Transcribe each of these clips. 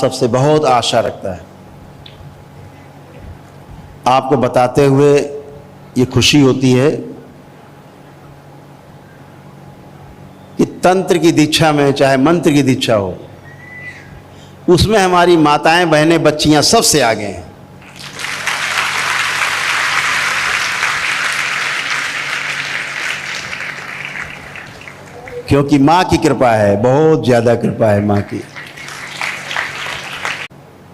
सबसे बहुत आशा रखता है। आपको बताते हुए ये खुशी होती है कि तंत्र की दीक्षा में चाहे मंत्र की दीक्षा हो, उसमें हमारी माताएं बहनें बच्चियां सबसे आगे हैं। क्योंकि मां की कृपा है, बहुत ज्यादा कृपा है मां की।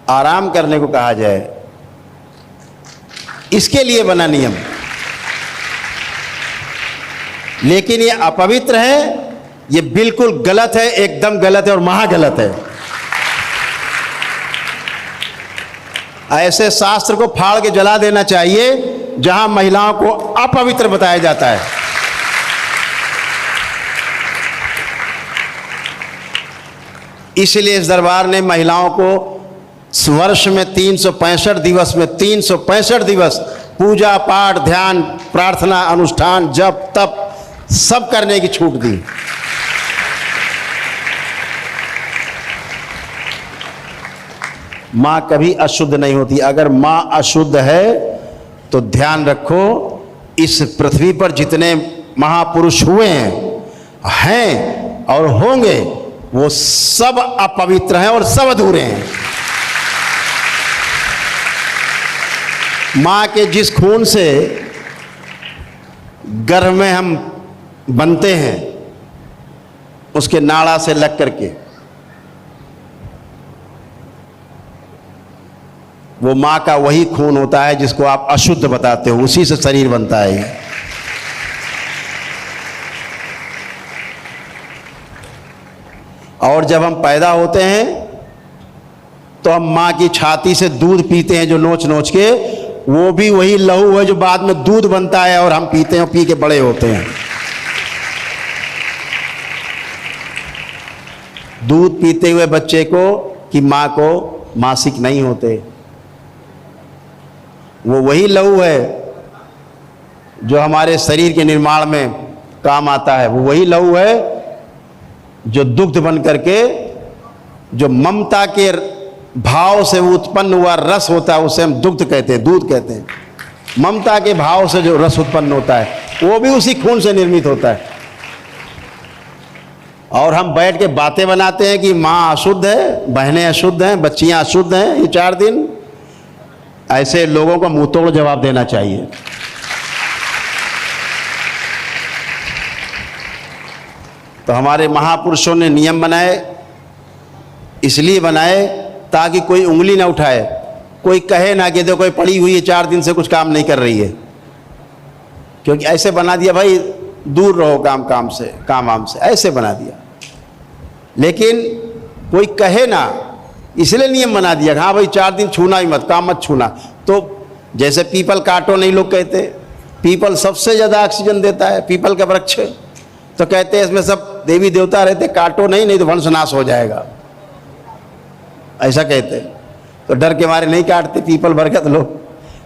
आराम करने को कहा जाए, इसके लिए बना नियम, लेकिन ये अपवित्र है, ये बिल्कुल गलत है, एकदम गलत है और महागलत है। ऐसे शास्त्र को फाड़ के जला देना चाहिए जहां महिलाओं को अपवित्र बताया जाता है। इसलिए इस दरबार ने महिलाओं को वर्ष में 365 दिवस में 365 दिवस पूजा पाठ ध्यान प्रार्थना अनुष्ठान जप तप सब करने की छूट दी। मां कभी अशुद्ध नहीं होती। अगर मां अशुद्ध है तो ध्यान रखो, इस पृथ्वी पर जितने महापुरुष हुए हैं और होंगे वो सब अपवित्र हैं और सब अधूरे हैं। मां के जिस खून से गर्भ में हम बनते हैं, उसके नाड़ा से लग करके, वो मां का वही खून होता है जिसको आप अशुद्ध बताते हो, उसी से शरीर बनता है। और जब हम पैदा होते हैं तो हम मां की छाती से दूध पीते हैं, जो नोच नोच के, वो भी वही लहू है जो बाद में दूध बनता है और हम पीते हैं, पी के बड़े होते हैं। दूध पीते हुए बच्चे को कि मां को मासिक नहीं होते, वो वही लहू है जो हमारे शरीर के निर्माण में काम आता है। वो वही लहू है जो दुग्ध बन करके, जो ममता के भाव से उत्पन्न हुआ रस होता है, उसे हम दुग्ध कहते हैं, दूध कहते हैं। ममता के भाव से जो रस उत्पन्न होता है वो भी उसी खून से निर्मित होता है। और हम बैठ के बातें बनाते हैं कि माँ अशुद्ध है, बहनें अशुद्ध हैं, बच्चियां अशुद्ध हैं। ये 4 दिन ऐसे लोगों को मुंह तोड़ जवाब देना चाहिए। तो हमारे महापुरुषों ने नियम बनाए, इसलिए बनाए ताकि कोई उंगली ना उठाए, कोई कहे ना कि देखो कोई पड़ी हुई है 4 दिन से कुछ काम नहीं कर रही है। क्योंकि ऐसे बना दिया भाई, दूर रहो काम से, काम वाम से, ऐसे बना दिया। लेकिन कोई कहे ना, इसलिए नियम बना दिया, हाँ भाई 4 दिन छूना ही मत, काम मत छूना। तो जैसे पीपल काटो नहीं लोग कहते, पीपल सबसे ज़्यादा ऑक्सीजन देता है, पीपल का वृक्ष। तो कहते हैं इसमें सब देवी देवता रहते, काटो नहीं तो वंशनाश हो जाएगा, ऐसा कहते हैं। तो डर के मारे नहीं काटते पीपल बरगद लोग,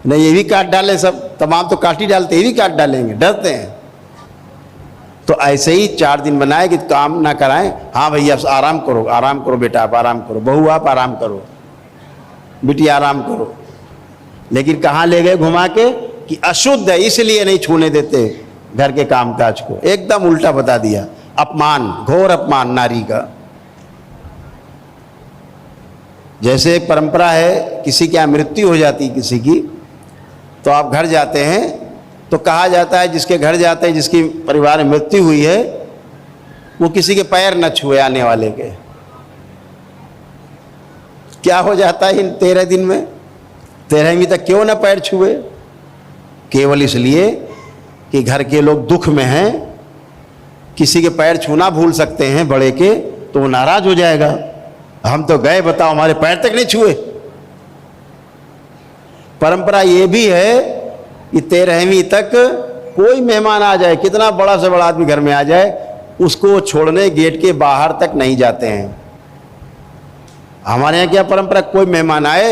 नहीं ये भी काट डाले, सब तमाम तो काट ही डालते, ये भी काट डालेंगे, डरते हैं। तो ऐसे ही 4 दिन बनाए कि काम ना कराएं। हाँ भैया आराम करो बेटा, आप आराम करो, बहू आप आराम करो, बेटी आराम करो। लेकिन कहाँ ले गए घुमा के कि अशुद्ध है इसलिए नहीं छूने देते घर के कामकाज को। एकदम उल्टा बता दिया। अपमान, घोर अपमान नारी का। जैसे एक परंपरा है, किसी की मृत्यु हो जाती किसी की, तो आप घर जाते हैं तो कहा जाता है जिसके घर जाते हैं, जिसकी परिवार में मृत्यु हुई है, वो किसी के पैर न छुए आने वाले के। क्या हो जाता है इन 13 दिन में? 13वीं तक क्यों ना पैर छुए? केवल इसलिए कि घर के लोग दुख में हैं, किसी के पैर छूना भूल सकते हैं बड़े के, तो वो नाराज हो जाएगा। हम तो गए, बताओ हमारे पैर तक नहीं छुए। परंपरा ये भी है कि 13वीं तक कोई मेहमान आ जाए, कितना बड़ा से बड़ा आदमी घर में आ जाए, उसको छोड़ने गेट के बाहर तक नहीं जाते हैं। हमारे यहाँ क्या परंपरा, कोई मेहमान आए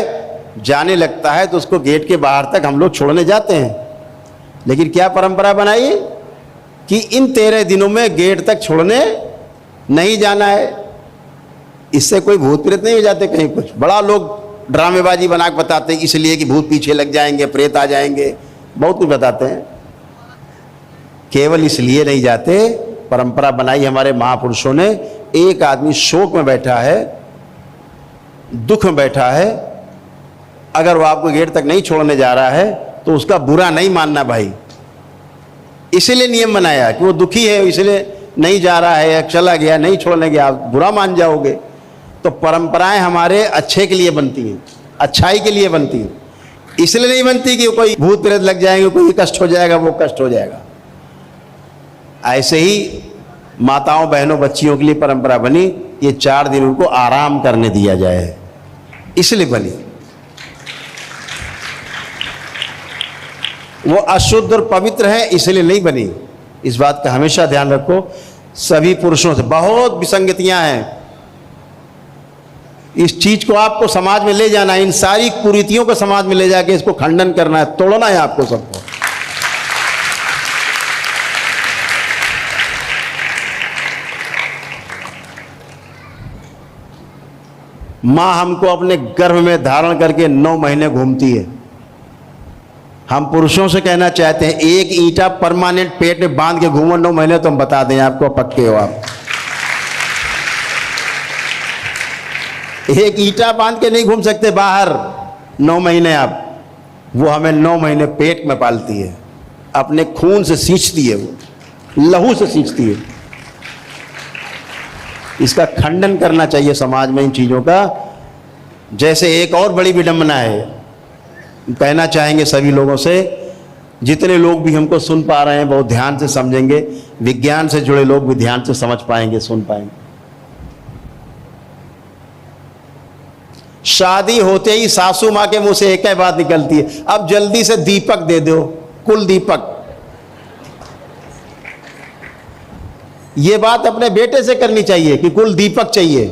जाने लगता है तो उसको गेट के बाहर तक हम लोग छोड़ने जाते हैं। लेकिन क्या परंपरा बनाई कि इन 13 दिनों में गेट तक छोड़ने नहीं जाना है। इससे कोई भूत प्रेत नहीं हो जाते कहीं कुछ। बड़ा लोग ड्रामेबाजी बना के बताते हैं इसलिए कि भूत पीछे लग जाएंगे, प्रेत आ जाएंगे, बहुत कुछ बताते हैं। केवल इसलिए नहीं जाते, परंपरा बनाई हमारे महापुरुषों ने। एक आदमी शोक में बैठा है, दुख में बैठा है, अगर वो आपको गेट तक नहीं छोड़ने जा रहा है तो उसका बुरा नहीं मानना भाई। इसलिए नियम बनाया कि वो दुखी है इसलिए नहीं जा रहा है, चला गया, नहीं छोड़ने गया, आप बुरा मान जाओगे। तो परंपराएं हमारे अच्छे के लिए बनती हैं, अच्छाई के लिए बनती हैं, इसलिए नहीं बनती कि कोई भूत प्रेत लग जाएंगे, कोई कष्ट हो जाएगा, वो कष्ट हो जाएगा। ऐसे ही माताओं, बहनों, बच्चियों के लिए परंपरा बनी, ये 4 दिन उनको आराम करने दिया जाए, इसलिए बनी। वो अशुद्ध और पवित्र है इसलिए नहीं बनी। इस बात का हमेशा ध्यान रखो। सभी पुरुषों से बहुत विसंगतियां हैं, इस चीज को आपको समाज में ले जाना है, इन सारी कुरीतियों को समाज में ले जाके इसको खंडन करना है, तोड़ना है आपको सबको। मां हमको अपने गर्भ में धारण करके 9 महीने घूमती है। हम पुरुषों से कहना चाहते हैं एक ईंटा परमानेंट पेट में बांध के घूमो 9 महीने, तो हम बता दें आपको, पक्के हो आप। एक ईंटा बांध के नहीं घूम सकते बाहर 9 महीने आप। वो हमें 9 महीने पेट में पालती है, अपने खून से सींचती है, वो लहू से सींचती है। इसका खंडन करना चाहिए समाज में इन चीजों का। जैसे एक और बड़ी विडंबना है, कहना चाहेंगे सभी लोगों से, जितने लोग भी हमको सुन पा रहे हैं बहुत ध्यान से समझेंगे, विज्ञान से जुड़े लोग भी ध्यान से समझ पाएंगे, सुन पाएंगे। शादी होते ही सासू मां के मुंह से एक ही बात निकलती है, अब जल्दी से दीपक दे दो, कुल दीपक। ये बात अपने बेटे से करनी चाहिए कि कुल दीपक चाहिए,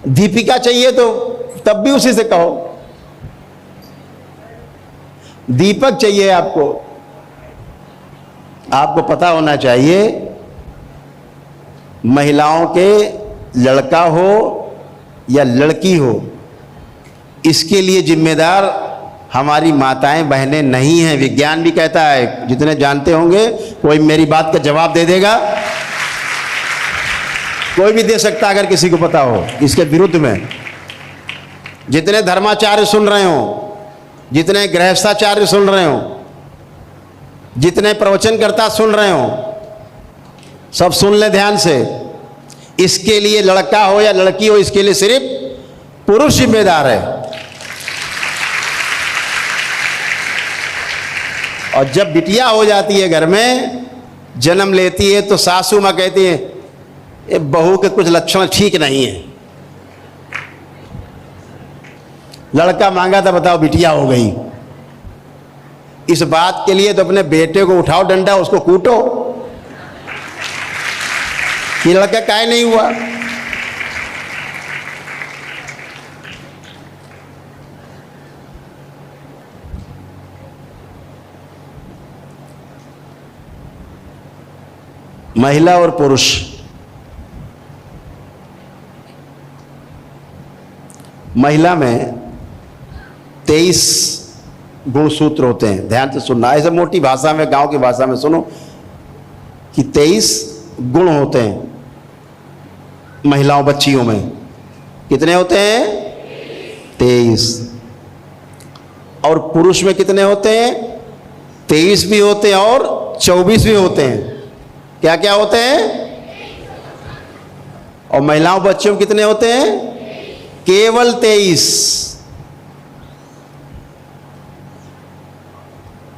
दीपिका चाहिए तो तब भी उसी से कहो, दीपक चाहिए आपको। आपको पता होना चाहिए महिलाओं के लड़का हो या लड़की हो, इसके लिए जिम्मेदार हमारी माताएं बहनें नहीं हैं। विज्ञान भी कहता है, जितने जानते होंगे कोई मेरी बात का जवाब दे देगा, कोई भी दे सकता अगर किसी को पता हो इसके विरुद्ध में। जितने धर्माचार्य सुन रहे हो, जितने गृहस्थाचार्य सुन रहे हो, जितने प्रवचनकर्ता सुन रहे हो, सब सुन ले ध्यान से। इसके लिए लड़का हो या लड़की हो, इसके लिए सिर्फ पुरुष जिम्मेदार है। और जब बिटिया हो जाती है घर में, जन्म लेती है, तो सासू माँ कहती है ये बहू के कुछ लक्षण ठीक नहीं है। लड़का मांगा था, बताओ बिटिया हो गई। इस बात के लिए तो अपने बेटे को उठाओ डंडा, उसको कूटो। ये लड़का काहे नहीं हुआ? महिला और पुरुष, महिला में 23 गुणसूत्र होते हैं। ध्यान से सुनना, ऐसे मोटी भाषा में, गांव की भाषा में सुनो कि 23 गुण होते हैं महिलाओं, बच्चियों में। कितने होते हैं? 23। और पुरुष में कितने होते हैं? 23 भी होते हैं और 24 भी होते हैं। क्या क्या होते हैं? और महिलाओं बच्चियों में कितने होते हैं? केवल 23।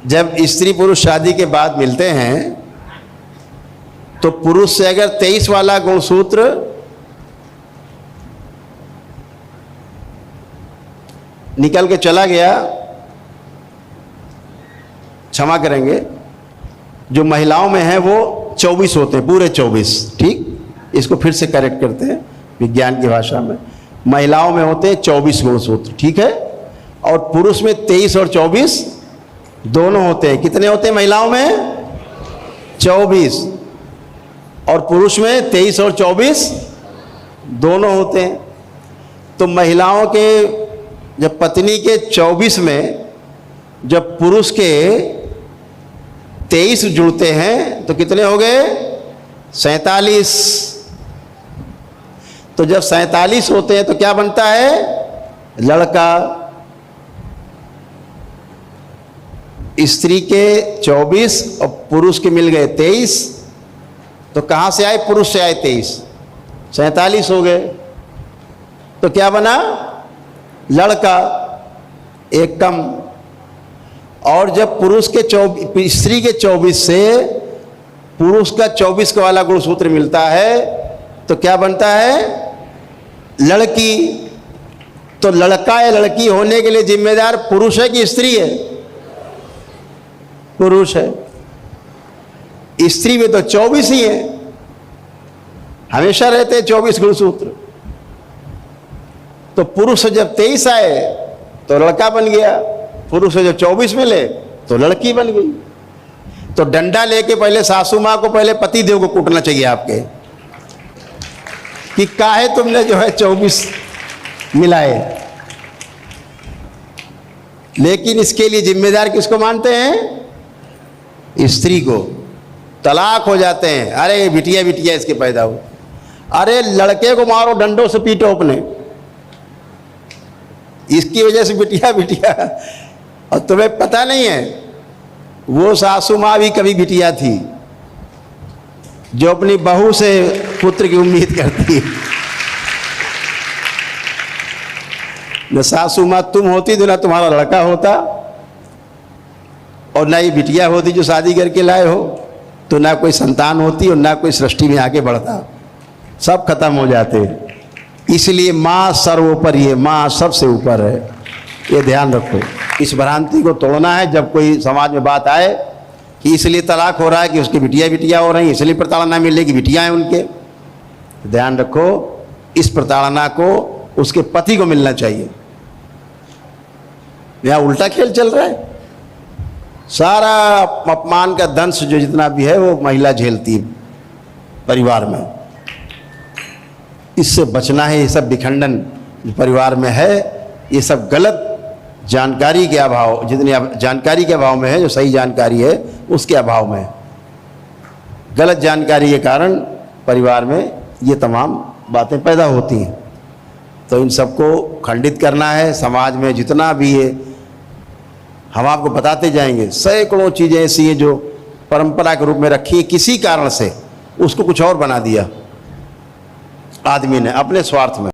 जब स्त्री पुरुष शादी के बाद मिलते हैं तो पुरुष से अगर 23 वाला गुणसूत्र निकल के चला गया, क्षमा करेंगे, जो महिलाओं में है वो 24 होते हैं, पूरे 24। ठीक, इसको फिर से करेक्ट करते हैं विज्ञान की भाषा में। महिलाओं में होते हैं 24 गुणसूत्र, ठीक है, और पुरुष में 23 और 24 दोनों होते हैं। कितने होते हैं महिलाओं में? 24। और पुरुष में 23 और 24 दोनों होते हैं। तो महिलाओं के जब पत्नी के 24 में जब पुरुष के 23 जुड़ते हैं तो कितने हो गए? 47। तो जब 47 होते हैं तो क्या बनता है? लड़का। स्त्री के 24 और पुरुष के मिल गए 23, तो कहां से आए? पुरुष से आए 23, 47 हो गए। तो क्या बना? लड़का, एक कम। और जब पुरुष के स्त्री के 24 से पुरुष का 24 का वाला गुणसूत्र मिलता है तो क्या बनता है? लड़की। तो लड़का या लड़की होने के लिए जिम्मेदार पुरुष है कि स्त्री है? पुरुष है। स्त्री में तो 24 ही है, हमेशा रहते हैं 24 गुणसूत्र। तो पुरुष से जब 23 आए तो लड़का बन गया, पुरुष से जब 24 मिले तो लड़की बन गई। तो डंडा लेके पहले सासू मां को पहले पति देव को कूटना चाहिए आपके, कि काहे तुमने जो है 24 मिलाए। लेकिन इसके लिए जिम्मेदार किसको मानते हैं? स्त्री को। तलाक हो जाते हैं, अरे बिटिया बिटिया इसके पैदा हो। अरे लड़के को मारो, डंडों से पीटो अपने, इसकी वजह से बिटिया बिटिया। और तुम्हें पता नहीं है वो सासू माँ भी कभी बिटिया थी जो अपनी बहू से पुत्र की उम्मीद करती है। न सासू माँ तुम होती तो ना तुम्हारा लड़का होता, और ना ही बिटिया होती जो शादी करके लाए हो, तो ना कोई संतान होती और ना कोई सृष्टि में आगे बढ़ता, सब खत्म हो जाते। इसलिए माँ सर्वोपरि है, माँ सबसे ऊपर है, ये ध्यान रखो। इस भ्रांति को तोड़ना है। जब कोई समाज में बात आए कि इसलिए तलाक हो रहा है कि उसकी बिटिया बिटिया हो रही हैं, इसलिए प्रताड़ना मिलेगी, बिटियाँ हैं उनके, ध्यान रखो इस प्रताड़ना को उसके पति को मिलना चाहिए। यहाँ उल्टा खेल चल रहा है। सारा अपमान का दंश जो जितना भी है वो महिला झेलती है परिवार में। इससे बचना है। ये सब विखंडन जो परिवार में है, ये सब गलत जानकारी के अभाव, जितनी जानकारी के अभाव में है, जो सही जानकारी है उसके अभाव में, गलत जानकारी के कारण परिवार में ये तमाम बातें पैदा होती हैं। तो इन सबको खंडित करना है। समाज में जितना भी है हम आपको बताते जाएंगे। सैकड़ों चीज़ें ऐसी हैं जो परंपरा के रूप में रखी है, किसी कारण से उसको कुछ और बना दिया आदमी ने अपने स्वार्थ में।